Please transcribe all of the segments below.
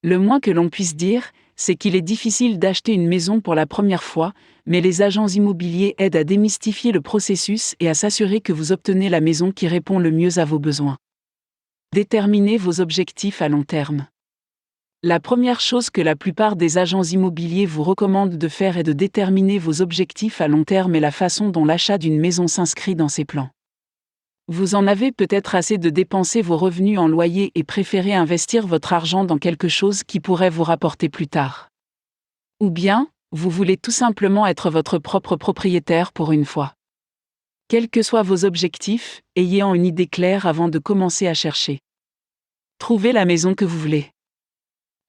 Le moins que l'on puisse dire, c'est qu'il est difficile d'acheter une maison pour la première fois, mais les agents immobiliers aident à démystifier le processus et à s'assurer que vous obtenez la maison qui répond le mieux à vos besoins. Déterminez vos objectifs à long terme. La première chose que la plupart des agents immobiliers vous recommandent de faire est de déterminer vos objectifs à long terme et la façon dont l'achat d'une maison s'inscrit dans ces plans. Vous en avez peut-être assez de dépenser vos revenus en loyer et préférez investir votre argent dans quelque chose qui pourrait vous rapporter plus tard. Ou bien, vous voulez tout simplement être votre propre propriétaire pour une fois. Quels que soient vos objectifs, ayez une idée claire avant de commencer à chercher. Trouvez la maison que vous voulez.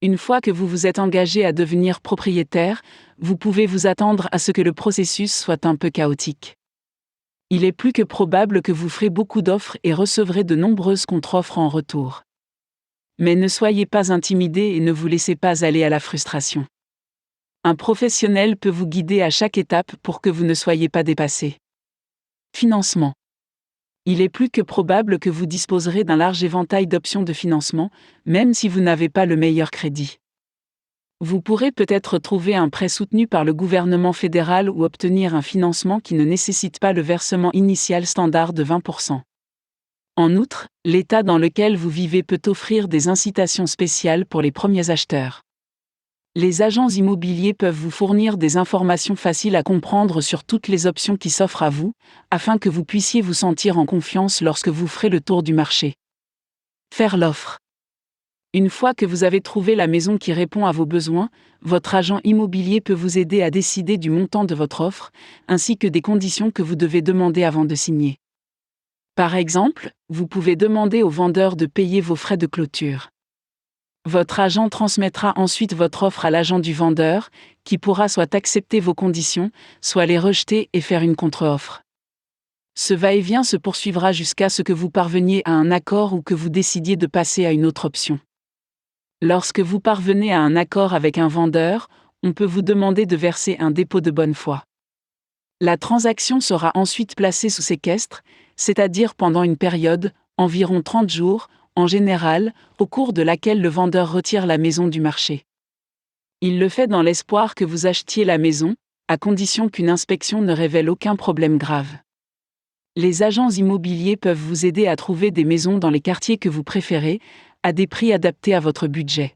Une fois que vous vous êtes engagé à devenir propriétaire, vous pouvez vous attendre à ce que le processus soit un peu chaotique. Il est plus que probable que vous ferez beaucoup d'offres et recevrez de nombreuses contre-offres en retour. Mais ne soyez pas intimidé et ne vous laissez pas aller à la frustration. Un professionnel peut vous guider à chaque étape pour que vous ne soyez pas dépassé. Financement. Il est plus que probable que vous disposerez d'un large éventail d'options de financement, même si vous n'avez pas le meilleur crédit. Vous pourrez peut-être trouver un prêt soutenu par le gouvernement fédéral ou obtenir un financement qui ne nécessite pas le versement initial standard de 20%. En outre, l'État dans lequel vous vivez peut offrir des incitations spéciales pour les premiers acheteurs. Les agents immobiliers peuvent vous fournir des informations faciles à comprendre sur toutes les options qui s'offrent à vous, afin que vous puissiez vous sentir en confiance lorsque vous ferez le tour du marché. Faire l'offre. Une fois que vous avez trouvé la maison qui répond à vos besoins, votre agent immobilier peut vous aider à décider du montant de votre offre, ainsi que des conditions que vous devez demander avant de signer. Par exemple, vous pouvez demander au vendeur de payer vos frais de clôture. Votre agent transmettra ensuite votre offre à l'agent du vendeur, qui pourra soit accepter vos conditions, soit les rejeter et faire une contre-offre. Ce va-et-vient se poursuivra jusqu'à ce que vous parveniez à un accord ou que vous décidiez de passer à une autre option. Lorsque vous parvenez à un accord avec un vendeur, on peut vous demander de verser un dépôt de bonne foi. La transaction sera ensuite placée sous séquestre, c'est-à-dire pendant une période, environ 30 jours, en général, au cours de laquelle le vendeur retire la maison du marché. Il le fait dans l'espoir que vous achetiez la maison, à condition qu'une inspection ne révèle aucun problème grave. Les agents immobiliers peuvent vous aider à trouver des maisons dans les quartiers que vous préférez, à des prix adaptés à votre budget.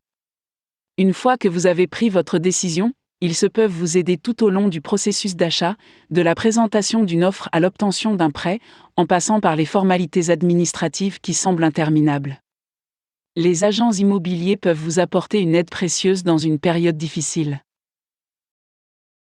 Une fois que vous avez pris votre décision, ils se peuvent vous aider tout au long du processus d'achat, de la présentation d'une offre à l'obtention d'un prêt, en passant par les formalités administratives qui semblent interminables. Les agents immobiliers peuvent vous apporter une aide précieuse dans une période difficile.